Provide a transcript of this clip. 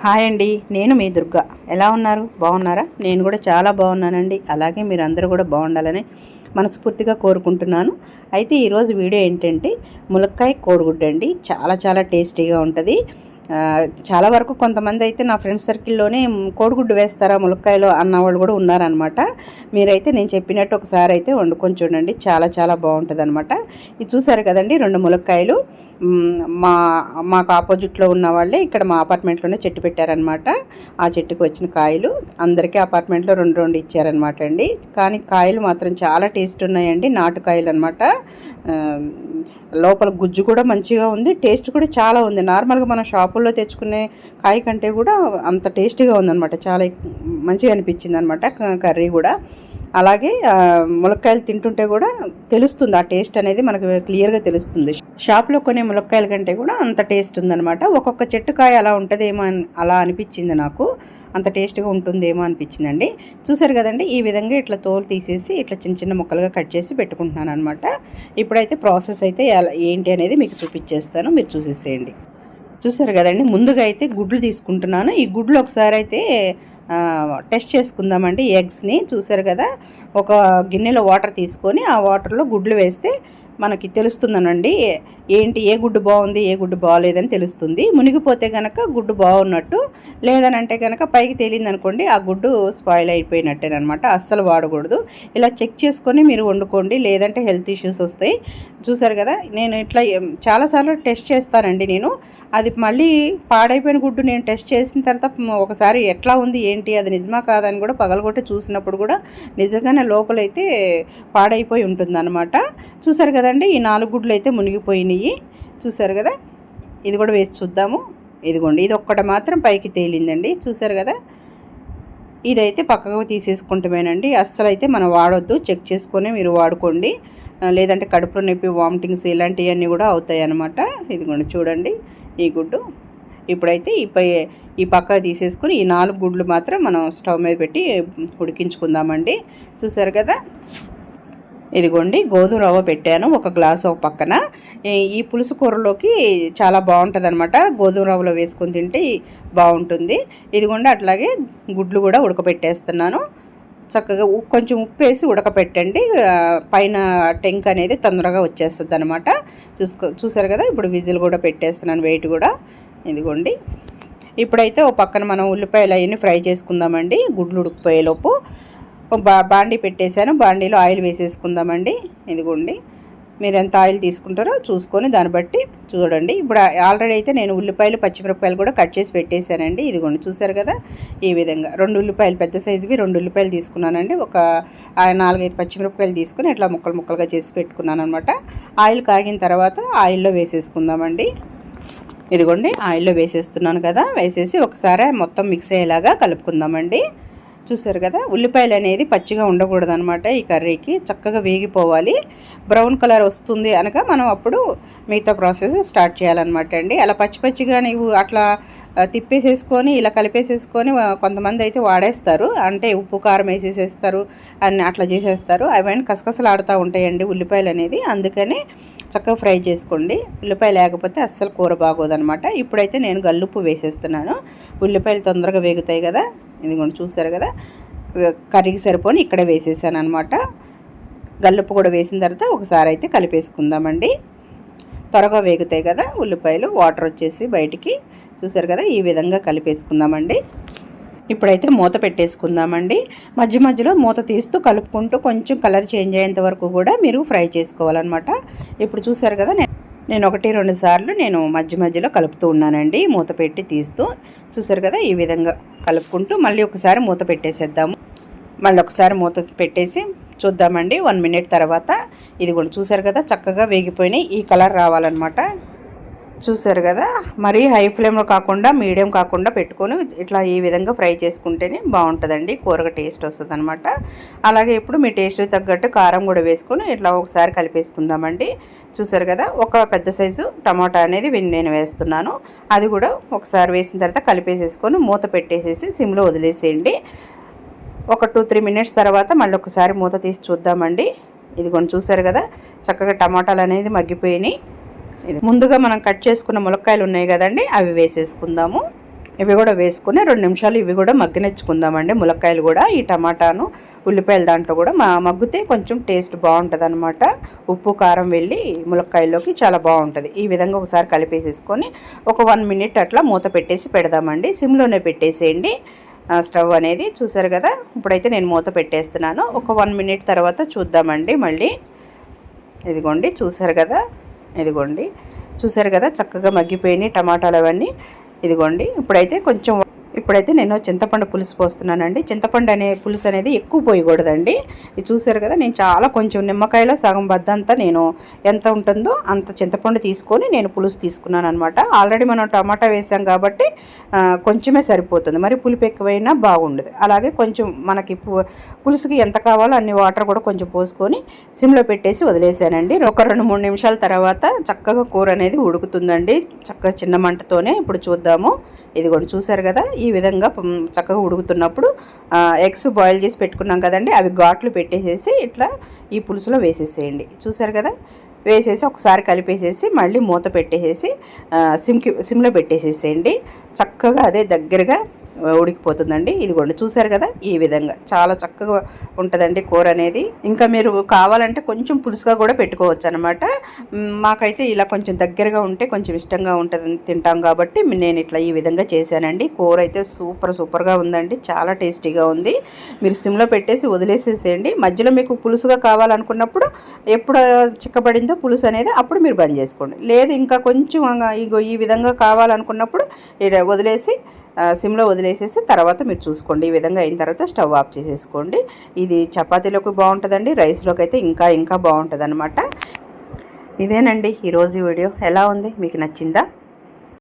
Hi అండి, నేను మీ దుర్గా. ఎలా ఉన్నారు? బాగున్నారా? నేను కూడా చాలా బాగున్నానండి. అలాగే మీరు అందరూ కూడా బాగుండాలని మనస్ఫూర్తిగా కోరుకుంటున్నాను. అయితే ఈరోజు వీడియో ఏంటంటే ములక్కాయ కోడిగుడ్డు అండి. చాలా చాలా టేస్టీగా ఉంటుంది. చాలా వరకు కొంతమంది అయితే నా ఫ్రెండ్స్ సర్కిల్లోనే కోడిగుడ్డు వేస్తారా ములక్కాయలో అన్న వాళ్ళు కూడా ఉన్నారనమాట. మీరైతే నేను చెప్పినట్టు ఒకసారి అయితే వండుకొని చూడండి, చాలా చాలా బాగుంటుంది అనమాట. ఇది చూసారు కదండి, 2 ములక్కాయలు మాకు ఆపోజిట్లో ఉన్న వాళ్ళే ఇక్కడ మా అపార్ట్మెంట్లోనే చెట్టు పెట్టారనమాట. ఆ చెట్టుకు వచ్చిన కాయలు అందరికీ అపార్ట్మెంట్లో 2 ఇచ్చారనమాట అండి. కానీ కాయలు మాత్రం చాలా టేస్ట్ ఉన్నాయండి, నాటుకాయలు అనమాట. లోపల గుజ్జు కూడా మంచిగా ఉంది, టేస్ట్ కూడా చాలా ఉంది. నార్మల్గా మనం షాపుల్లో తెచ్చుకునే కాయ కంటే కూడా అంత టేస్టీగా ఉందన్నమాట. చాలా మంచిగా అనిపించింది అనమాట కర్రీ కూడా. అలాగే ములక్కాయలు తింటుంటే కూడా తెలుస్తుంది, ఆ టేస్ట్ అనేది మనకు క్లియర్గా తెలుస్తుంది. షాప్లో కొనే ములక్కాయల కంటే కూడా అంత టేస్ట్ ఉందన్నమాట. ఒక్కొక్క చెట్టు కాయ అలా ఉంటుందేమో అలా అనిపించింది నాకు, అంత టేస్ట్గా ఉంటుందేమో అనిపించిందండి. చూసారు కదండి, ఈ విధంగా ఇట్లా తోలు తీసేసి ఇట్లా చిన్న చిన్న ముక్కలుగా కట్ చేసి పెట్టుకుంటున్నాను అనమాట. ఇప్పుడైతే ప్రాసెస్ అయితే ఏంటి అనేది మీకు చూపించేస్తాను, మీరు చూసేసేయండి. చూసారు కదండి, ముందుగా అయితే గుడ్లు తీసుకుంటున్నాను. ఈ గుడ్లు ఒకసారి అయితే టెస్ట్ చేసుకుందామండి ఎగ్స్ని. చూసారు కదా, ఒక గిన్నెలో వాటర్ తీసుకొని ఆ వాటర్లో గుడ్లు వేస్తే మనకి తెలుస్తుందనండి ఏంటి, ఏ గుడ్డు బాగుంది ఏ గుడ్డు బాగోలేదని తెలుస్తుంది. మునిగిపోతే కనుక గుడ్డు బాగున్నట్టు, లేదనంటే కనుక పైకి తేలిందనుకోండి ఆ గుడ్డు స్పాయిల్ అయిపోయినట్టేనమాట. అస్సలు వాడకూడదు. ఇలా చెక్ చేసుకొని మీరు వండుకోండి, లేదంటే హెల్త్ ఇష్యూస్ వస్తాయి. చూసారు కదా, నేను ఇట్లా చాలాసార్లు టెస్ట్ చేస్తానండి. నేను అది మళ్ళీ పాడైపోయిన గుడ్డు నేను టెస్ట్ చేసిన తర్వాత ఒకసారి ఎట్లా ఉంది ఏంటి, అది నిజమా కాదని కూడా పగలగొట్టి చూసినప్పుడు కూడా నిజంగానే లోపలైతే పాడైపోయి ఉంటుందన్నమాట. చూసారు కదండి, ఈ 4 గుడ్లు అయితే మునిగిపోయినాయి. చూసారు కదా, ఇది కూడా వేసి చూద్దాము. ఇదిగోండి, ఇది ఒక్కటి మాత్రం పైకి తేలిందండి. చూసారు కదా, ఇదైతే పక్కకు తీసేసుకుంటామేనండి. అస్సలు అయితే మనం వాడొద్దు, చెక్ చేసుకొని మీరు వాడుకోండి, లేదంటే కడుపులో నొప్పి, వామిటింగ్స్ ఇలాంటివన్నీ కూడా అవుతాయి అన్నమాట. ఇదిగోండి చూడండి ఈ గుడ్డు. ఇప్పుడైతే ఈ పక్క తీసేసుకుని ఈ 4 గుడ్లు మాత్రం మనం స్టవ్ మీద పెట్టి ఉడికించుకుందామండి. చూసారు కదా, ఇదిగోండి గోధుమ రవ్వ పెట్టాను, 1 గ్లాసు ఒక పక్కన. ఈ పులుసు కూరలోకి చాలా బాగుంటుంది అనమాట, గోధుమ రవ్వలో వేసుకొని తింటే బాగుంటుంది. ఇదిగోండి అట్లాగే గుడ్లు కూడా ఉడకబెట్టేస్తున్నాను. చక్కగా కొంచెం ఉప్పు వేసి ఉడకపెట్టండి, పైన టెంక్ అనేది తొందరగా వచ్చేస్తుంది అనమాట. చూసారు కదా, ఇప్పుడు విజిల్ కూడా పెట్టేస్తున్నాను, వెయిట్ కూడా. ఇదిగోండి, ఇప్పుడైతే ఓ పక్కన మనం ఉల్లిపాయలు అవన్నీ ఫ్రై చేసుకుందామండి. గుడ్లు ఉడికిపోయేలోపు బాండీ పెట్టేశాను, బాండీలో ఆయిల్ వేసేసుకుందామండి. ఇదిగోండి, మీరు ఎంత ఆయిల్ తీసుకుంటారో చూసుకొని దాన్ని బట్టి చూడండి. ఇప్పుడు ఆల్రెడీ అయితే నేను ఉల్లిపాయలు పచ్చిమిరపకాయలు కూడా కట్ చేసి పెట్టేశానండి. ఇదిగోండి చూసారు కదా, ఈ విధంగా 2 ఉల్లిపాయలు పెద్ద సైజువి 2 ఉల్లిపాయలు తీసుకున్నానండి. ఒక 4-5 పచ్చిమిరపకాయలు తీసుకుని ఇట్లా ముక్కలు ముక్కలుగా చేసి పెట్టుకున్నాను అనమాట. ఆయిల్ కాగిన తర్వాత ఆయిల్లో వేసేసుకుందామండి. ఇదిగోండి ఆయిల్లో వేసేస్తున్నాను కదా, వేసేసి ఒకసారి మొత్తం మిక్స్ అయ్యేలాగా కలుపుకుందామండి. చూసారు కదా, ఉల్లిపాయలు అనేది పచ్చిగా ఉండకూడదు అనమాట. ఈ కర్రీకి చక్కగా వేగిపోవాలి, బ్రౌన్ కలర్ వస్తుంది అనగా మనం అప్పుడు మిగతా ప్రాసెస్ స్టార్ట్ చేయాలన్నమాట అండి. అలా పచ్చిగా నీవు అట్లా తిప్పేసేసుకొని ఇలా కలిపేసేసుకొని కొంతమంది అయితే వాడేస్తారు, అంటే ఉప్పు కారం వేసేసేస్తారు అని అట్లా చేసేస్తారు. అవన్నీ కసకసలు ఆడుతూ ఉంటాయండి ఉల్లిపాయలు అనేది. అందుకని చక్కగా ఫ్రై చేసుకోండి, ఉల్లిపాయ లేకపోతే అస్సలు కూర బాగోదనమాట. ఇప్పుడైతే నేను గల్లుప్పు వేసేస్తున్నాను, ఉల్లిపాయలు తొందరగా వేగుతాయి కదా. ఇదిగోండి చూసారు కదా, కర్రీకి సరిపోని ఇక్కడ వేసేసాను అనమాట. గల్లుప్పు కూడా వేసిన తర్వాత ఒకసారి అయితే కలిపేసుకుందామండి, త్వరగా వేగుతాయి కదా ఉల్లిపాయలు, వాటర్ వచ్చేసి బయటికి. చూసారు కదా, ఈ విధంగా కలిపేసుకుందామండి. ఇప్పుడైతే మూత పెట్టేసుకుందామండి. మధ్య మధ్యలో మూత తీస్తూ కలుపుకుంటూ కొంచెం కలర్ చేంజ్ అయ్యేంత వరకు కూడా మీరు ఫ్రై చేసుకోవాలన్నమాట. ఇప్పుడు చూసారు కదా, నేను 1-2 సార్లు నేను మధ్య మధ్యలో కలుపుతూ ఉన్నానండి, మూత పెట్టి తీస్తూ. చూసారు కదా, ఈ విధంగా కలుపుకుంటూ మళ్ళీ ఒకసారి మూత పెట్టేసేద్దాము. మళ్ళీ ఒకసారి మూత పెట్టేసి చూద్దామండి 1 మినిట్ తర్వాత. ఇది కూడా చూసారు కదా, చక్కగా వేగిపోయినాయి, ఈ కలర్ రావాలన్నమాట. చూసారు కదా, మరీ హై ఫ్లేమ్లో కాకుండా మీడియం కాకుండా పెట్టుకొని ఇట్లా ఈ విధంగా ఫ్రై చేసుకుంటేనే బాగుంటుందండి, కూరగా టేస్ట్ వస్తుంది అనమాట. అలాగే ఇప్పుడు మీ టేస్ట్ తగ్గట్టు కారం కూడా వేసుకొని ఇట్లా ఒకసారి కలిపేసుకుందామండి. చూసారు కదా, ఒక పెద్ద సైజు టమాటా అనేది నేను వేస్తున్నాను, అది కూడా ఒకసారి వేసిన తర్వాత కలిపేసేసుకొని మూత పెట్టేసేసి సిమ్లో వదిలేసేయండి. ఒక 2-3 మినిట్స్ తర్వాత మళ్ళీ ఒకసారి మూత తీసి చూద్దామండి. ఇదిగోండి చూసారు కదా, చక్కగా టమాటాలు అనేది మగ్గిపోయినాయి. ముందుగా మనం కట్ చేసుకున్న ములక్కాయలు ఉన్నాయి కదండి, అవి వేసేసుకుందాము. ఇవి కూడా వేసుకుని 2 నిమిషాలు ఇవి కూడా మగ్గనిచ్చుకుందామండి. ములక్కాయలు కూడా ఈ టమాటాను ఉల్లిపాయలు దాంట్లో కూడా మగ్గితే కొంచెం టేస్ట్ బాగుంటుంది అనమాట. ఉప్పు కారం వెళ్ళి ములక్కాయల్లోకి చాలా బాగుంటుంది. ఈ విధంగా ఒకసారి కలిపేసేసుకొని ఒక 1 మినిట్ అట్లా మూత పెట్టేసి పెడదామండి. సిమ్లోనే పెట్టేసేయండి స్టవ్ అనేది. చూసారు కదా, ఇప్పుడైతే నేను మూత పెట్టేస్తున్నాను. ఒక 1 మినిట్ తర్వాత చూద్దామండి మళ్ళీ. ఇదిగోండి చూసారు కదా, ఇదిగోండి చూసారు కదా, చక్కగా మగ్గిపోయినాయి టమాటాలు అవన్నీ. ఇదిగోండి ఇప్పుడైతే నేను చింతపండు పులుసు పోస్తున్నానండి. చింతపండు పులుసు అనేది ఎక్కువ పోయకూడదండి. ఇది చూసారు కదా, నేను చాలా కొంచెం నిమ్మకాయలో సగం బద్దంతా నేను ఎంత ఉంటుందో అంత చింతపండు తీసుకొని నేను పులుసు తీసుకున్నాను అనమాట. ఆల్రెడీ మనం టమాటా వేసాం కాబట్టి కొంచెమే సరిపోతుంది, మరి పులుపు ఎక్కువైనా బాగుండదు. అలాగే కొంచెం మనకి పులుసుకి ఎంత కావాలో అన్ని వాటర్ కూడా కొంచెం పోసుకొని సిమ్లో పెట్టేసి వదిలేసానండి. ఒక 2-3 నిమిషాల తర్వాత చక్కగా కూర అనేది ఉడుకుతుందండి, చక్కగా చిన్న మంటతోనే. ఇప్పుడు చూద్దాము. ఇదిగోండి చూసారు కదా, ఈ విధంగా చక్కగా ఉడుకుతున్నప్పుడు ఎగ్స్ బాయిల్ చేసి పెట్టుకున్నాం కదండి, అవి ఘాట్లు పెట్టేసేసి ఇట్లా ఈ పులుసులో వేసేసేయండి. చూసారు కదా, వేసేసి ఒకసారి కలిపేసేసి మళ్ళీ మూత పెట్టేసేసి సిమ్లో పెట్టేసేసేయండి. చక్కగా అదే దగ్గరగా ఉడికిపోతుందండి. ఇదిగోండి చూసారు కదా, ఈ విధంగా చాలా చక్కగా ఉంటుందండి కూర అనేది. ఇంకా మీరు కావాలంటే కొంచెం పులుసుగా కూడా పెట్టుకోవచ్చు అనమాట. మాకైతే ఇలా కొంచెం దగ్గరగా ఉంటే కొంచెం ఇష్టంగా ఉంటుంది, తింటాం కాబట్టి నేను ఇట్లా ఈ విధంగా చేశానండి. కూర అయితే సూపర్గా ఉందండి, చాలా టేస్టీగా ఉంది. మీరు సిమ్లో పెట్టేసి వదిలేసేసేయండి. మధ్యలో మీకు పులుసుగా కావాలనుకున్నప్పుడు ఎప్పుడు చిక్కబడిందో పులుసు అనేది అప్పుడు మీరు బంద్ చేసుకోండి. లేదు ఇంకా కొంచెం ఇగో ఈ విధంగా కావాలనుకున్నప్పుడు వదిలేసి సిమ్లో వదిలేసేసి తర్వాత మీరు చూసుకోండి. ఈ విధంగా అయిన తర్వాత స్టవ్ ఆఫ్ చేసేసుకోండి. ఇది చపాతీలోకి బాగుంటుందండి, రైస్లోకి అయితే ఇంకా బాగుంటుంది అనమాట. ఇదేనండి ఈరోజు వీడియో. ఎలా ఉంది, మీకు నచ్చిందా?